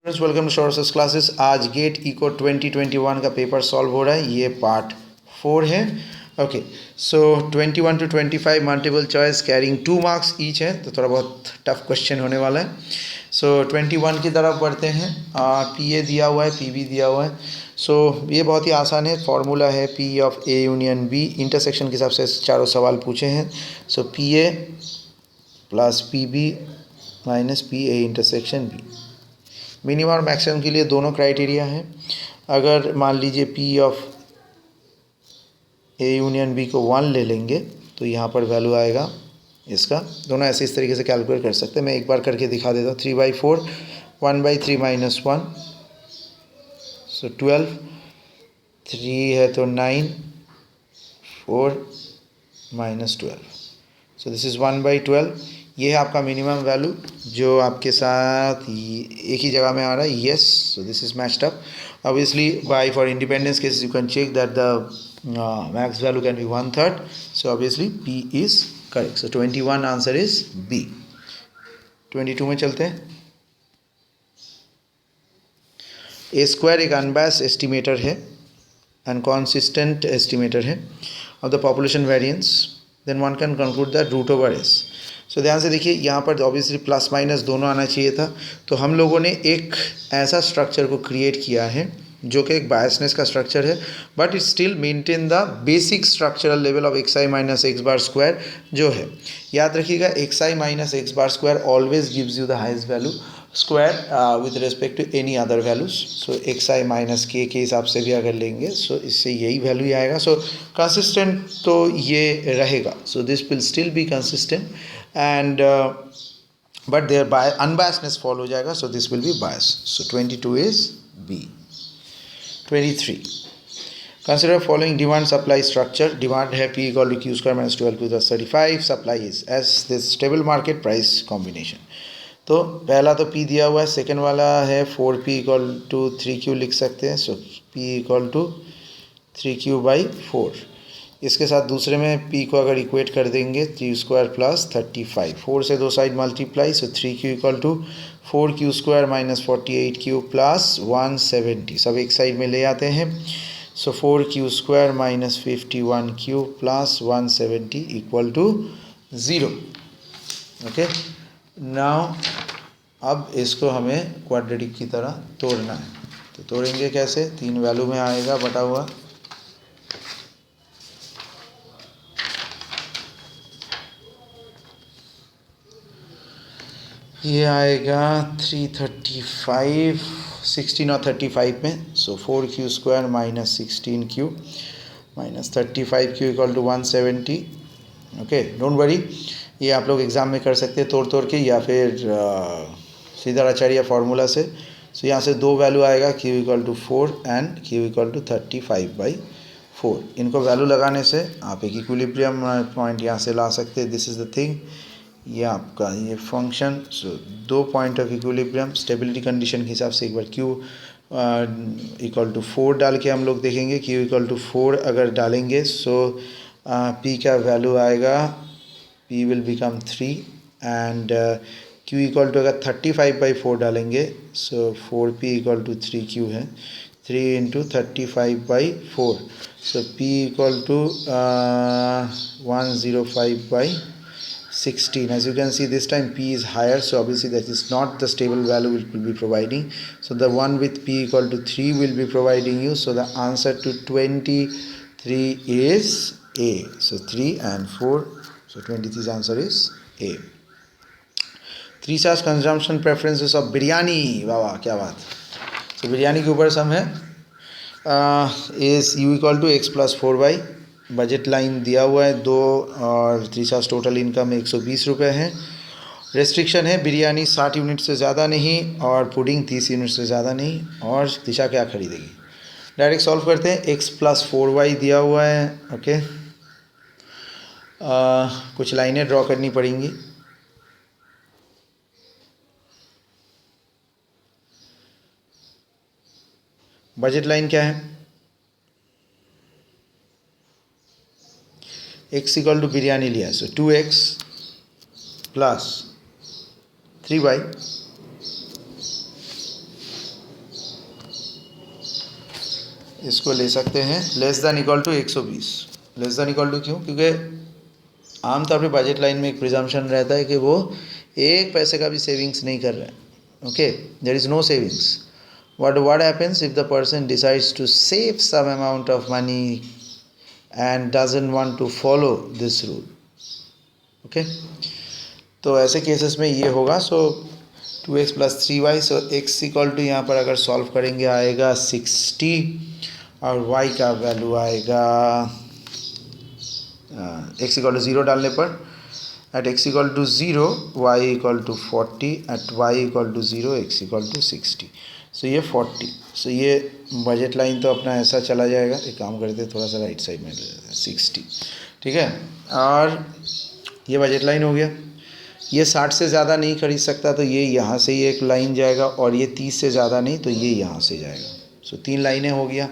Friends welcome to shorts classes. आज GATE eco 2021 का paper solve हो रहा है। ये पार्ट 4 है। Okay, so 21 to 25 multiple choice carrying 2 marks each है, तो थोड़ा बहुत टफ क्वेश्चन होने वाला है। सो 21 की तरफ बढ़ते हैं। पी ए दिया हुआ है, पी बी दिया हुआ है। सो ये बहुत ही आसान है। फॉर्मूला है P of A union B. Intersection के हिसाब से चारों सवाल पूछे हैं। So P A plus P B minus P A intersection B. Minimum और मैक्सिमम के लिए दोनों क्राइटेरिया हैं। अगर मान लीजिए P of A union B को 1 ले लेंगे तो यहाँ पर वैल्यू आएगा इसका। दोनों ऐसे इस तरीके से कैलकुलेट कर सकते हैं। मैं एक बार करके दिखा देता हूँ। 3/4 1/3 माइनस 1 सो 12, 3 है तो 9, 4 माइनस 12 सो दिस इज़ 1/12। ये है आपका मिनिमम वैल्यू जो आपके साथ एक ही जगह में आ रहा है। Yes, so this is matched up. Obviously by for independence cases you can check that the max value can be 1/3। So obviously P is correct. So 21 answer is B. 22 में चलते हैं। ए स्क्वायर एक unbiased estimator है, inconsistent estimator है of the population variance. Then one can conclude that root over S. So ध्यान से देखिए, यहाँ पर ऑब्वियसली प्लस माइनस दोनों आना चाहिए था। तो हम लोगों ने एक ऐसा स्ट्रक्चर को क्रिएट किया है जो कि एक बायसनेस का स्ट्रक्चर है, but it still maintain the basic structural level of x i minus x bar square जो है। याद रखिएगा, x i minus x bar square always gives you the highest value square with respect to any other values. So x i minus के हिसाब से भी अगर लेंगे सो इससे यही वैल्यू ही आएगा। सो कंसिस्टेंट तो ये रहेगा। So this will still be consistent and but their unbiasedness fall हो जाएगा. So this will be biased. So 22 is B. 23. Consider following demand supply structure. Demand है P equal to Q square minus 12Q plus 35. Supply is as this stable market price combination. तो पहला तो P दिया हुआ है, second वाला है 4P equal to 3Q लिख सकते हैं. So P equal to 3Q by 4. इसके साथ दूसरे में P को अगर इक्वेट कर देंगे 3 स्क्वायर प्लस 35, 4 से दो side multiply, so 3Q equal to 4Q square minus 48Q plus 170, सब एक साइड में ले आते हैं। So 4Q square minus 51Q plus 170 equal to 0। Okay, now अब इसको हमें क्वाड्रेटिक की तरह तोड़ना है। तो तोड़ेंगे कैसे? 3 वैल्यू में आएगा बटा हुआ। ये आएगा 335, 16 और 35 में। So 4Q square minus 16Q minus 35Q equal to 170। Okay, don't worry, ये आप लोग एग्ज़ाम में कर सकते हैं तोड़ तोड़ के, या फिर सीधा आचार्य फार्मूला से। सो यहाँ से दो वैल्यू आएगा, Q equal to 4 and Q equal to 35/4। इनको वैल्यू लगाने से आप एक इक्विलिब्रियम पॉइंट यहाँ से ला सकते हैं। दिस इज़ द थिंग, ये आपका ये function. So 2 point of equilibrium stability condition के हिसाब से एक बार Q इक्वल टू 4 डाल के हम लोग देखेंगे। Q इक्वल टू 4 अगर डालेंगे सो P का वैल्यू आएगा, P will become 3 and Q equal to अगर 35/4 डालेंगे सो 4P इक्वल टू 3Q है, 3 into 35/4। So P equal to 105/16. As you can see, this time P is higher, so obviously that is not the stable value it will be providing. So the one with P equal to 3 will be providing you. So the answer to 23 is A. So 3 and 4. So 23's answer is A. 3 stars consumption preferences of biryani. वाह क्या बात। So biryani के ऊपर सम है is U equal to x plus 4y। Budget line दिया हुआ है 2 और 3 स्टार्स टोटल इनकम 120 रुपये है। रेस्ट्रिक्शन है बिरयानी 60 यूनिट से ज़्यादा नहीं और पुडिंग 30 यूनिट से ज़्यादा नहीं। और दिशा क्या खरीदेगी? डायरेक्ट सॉल्व करते हैं। x प्लस 4y दिया हुआ है। ओके, कुछ लाइनें ड्रॉ करनी पड़ेंगी। बजट लाइन क्या है? x इक्वल टू बिरयानी लिया, सो 2x प्लस 3y इसको ले सकते हैं less than equal to 120। Less than equal to क्यों? क्योंकि आमतौर पे बजट लाइन में एक प्रिजम्पशन रहता है कि वो एक पैसे का भी सेविंग्स नहीं कर रहे हैं। Okay, there is no savings. what happens if the person decides to save some amount of money and doesn't want to follow this rule? Okay, तो ऐसे केसेस में ये होगा। So 2x plus 3y, so x equal to यहाँ पर अगर solve करेंगे आएगा 60 और y का वैल्यू आएगा x इक्वल टू 0 डालने पर at x equal to 0 y equal to 40, at y equal to 0 x equal to 60। So ये 40। सो ये बजट लाइन तो अपना ऐसा चला जाएगा। एक काम करते हैं, थोड़ा सा राइट साइड में ले लेते हैं, 60, ठीक है। और ये बजट लाइन हो गया। ये 60 से ज़्यादा नहीं खरीद सकता तो ये यहाँ से ही एक लाइन जाएगा, और ये 30 से ज़्यादा नहीं तो ये यहाँ से जाएगा। सो 3 लाइनें हो गया।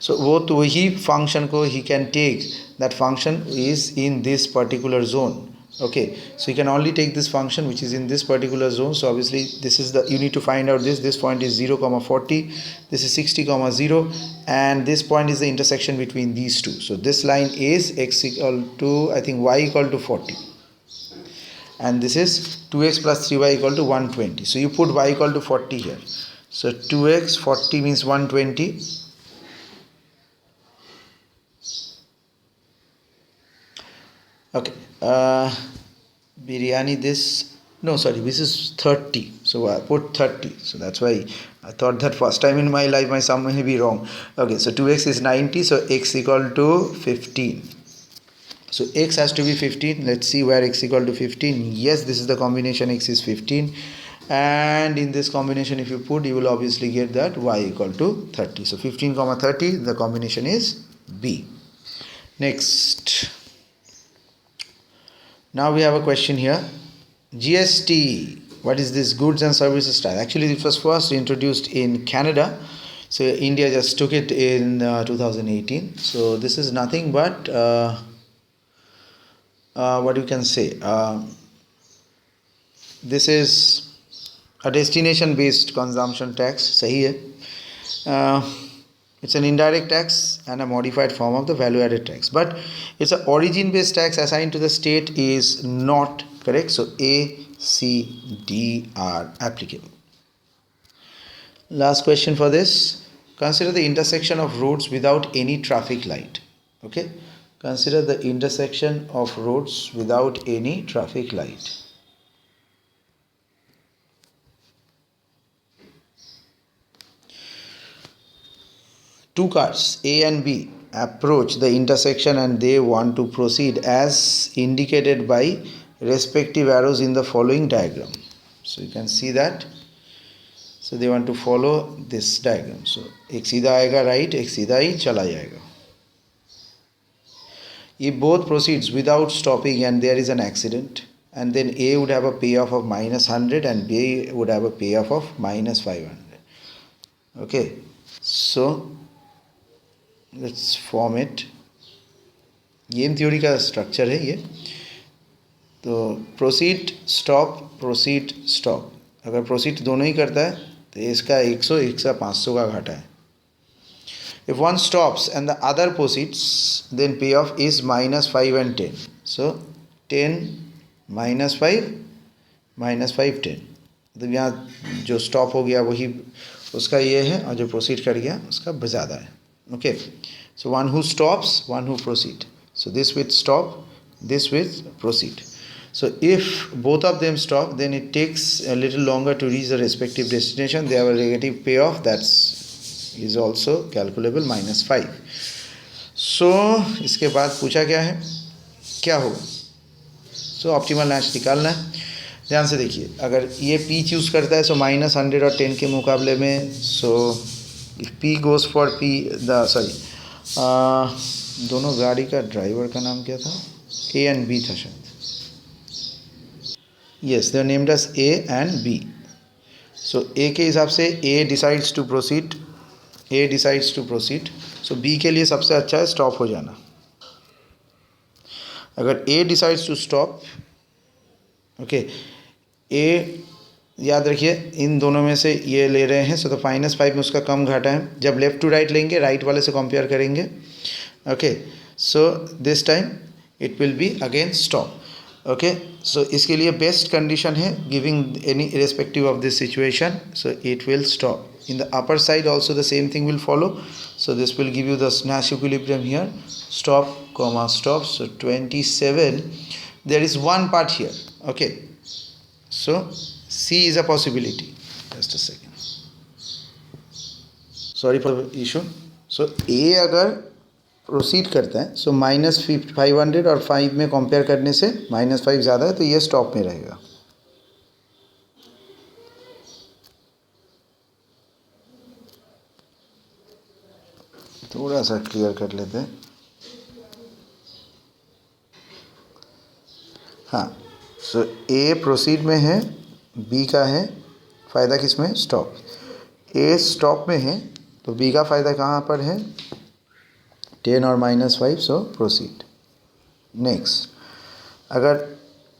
सो वो तो वही फंक्शन को ही can take, that function is in this particular zone. Okay, so you can only take this function which is in this particular zone. So obviously this is the, you need to find out this point is 0 comma 40, this is 60 comma 0, and this point is the intersection between these two. So this line is x equal to, I think, y equal to 40, and this is 2x plus 3y equal to 120. So you put y equal to 40 here. So 2x 40 means 120. Okay, biryani this, no sorry, this is 30, so I put 30, so that's why I thought that first time in my life my sum may be wrong. Okay, so 2x is 90, so x equal to 15. So x has to be 15. Let's see where x equal to 15. Yes, this is the combination, x is 15, and in this combination if you put, you will obviously get that y equal to 30. So 15 comma 30, the combination is B. Next, now we have a question here. GST, what is this? Goods and services tax. Actually it was first introduced in Canada, so India just took it in 2018. So this is nothing but what you can say, this is a destination based consumption tax. Sahi hai. It's an indirect tax and a modified form of the value added tax, but it's a origin based tax assigned to the state is not correct. So A, C, D are applicable. Last question for this. Consider the intersection of roads without any traffic light. Okay, consider the intersection of roads without any traffic light. Two cars A and B approach the intersection and they want to proceed as indicated by respective arrows in the following diagram. So you can see that. So they want to follow this diagram. So एक सीधा आएगा right, एक सीधा ही चला जाएगा. If both proceeds without stopping and there is an accident, and then A would have a payoff of -100 and B would have a payoff of -500. Okay, so let's form it. Game theory का structure है ये। तो proceed stop, अगर proceed दोनों ही करता है तो इसका 100, इसका 500 का घाटा है। If one stops and the other proceeds then payoff is -5 and 10. So 10 -5 -5 10, मतलब यहाँ जो स्टॉप हो गया वही उसका ये है, और जो प्रोसीड कर गया उसका ज़्यादा है। Okay, so one who stops, one who proceed. So this with stop, this with proceed. So if both of them stop, then it takes a little longer to reach the respective destination. They have a negative payoff, that's is also calculable, -5. So इसके बाद पूछा क्या है, क्या होगा? So optimal match निकालना है। ध्यान से देखिए, अगर ये P चूज़ करता है सो -100 और 10 के मुकाबले में, सो if P goes for P, दोनों गाड़ी का ड्राइवर का नाम क्या था? A and B था शायद। Yes, they are named as A and B. So A के हिसाब से A decides to proceed. So B के लिए सबसे अच्छा है स्टॉप हो जाना। अगर A decides to stop, okay, A याद रखिए इन दोनों में से ये ले रहे हैं, सो तो -5 में उसका कम घाटा है। जब लेफ़्ट टू राइट लेंगे राइट वाले से कंपेयर करेंगे। Okay, so this time it will be again stop. Okay, so इसके लिए बेस्ट कंडीशन है giving any irrespective of this situation, so it will stop. In the upper side also the same thing will follow, so this will give you the Nash equilibrium here, stop comma stop. So 27, there is one part here. Okay, so C is a possibility. Just a second, sorry for the issue. So A अगर proceed करता है, सो -500 और 5 में compare करने से -5 ज़्यादा है, तो ये स्टॉप में रहेगा। थोड़ा सा क्लियर कर लेते हैं। हाँ, सो ए प्रोसीड में है, बी का है फ़ायदा किस में, स्टॉप। ए स्टॉप में है तो बी का फ़ायदा कहाँ पर है, 10 और -5, सो प्रोसीड। नेक्स्ट, अगर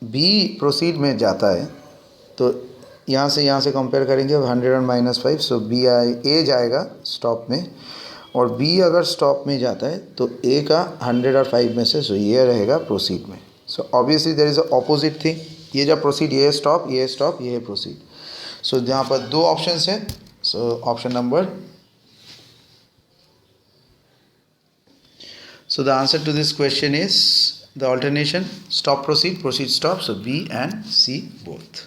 बी प्रोसीड में जाता है तो यहाँ से कंपेयर करेंगे 100 और -5, सो बी ए जाएगा स्टॉप में, और बी अगर स्टॉप में जाता है तो ए का 100 और 5 में से, सो ये रहेगा प्रोसीड में। So obviously there is a opposite thing, ये जब प्रोसीड, ये स्टॉप, ये स्टॉप, ये प्रोसीड। सो यहाँ पर दो ऑप्शंस हैं, so option number, so the answer to this question is the alternation stop proceed, proceed stop, so B and C both.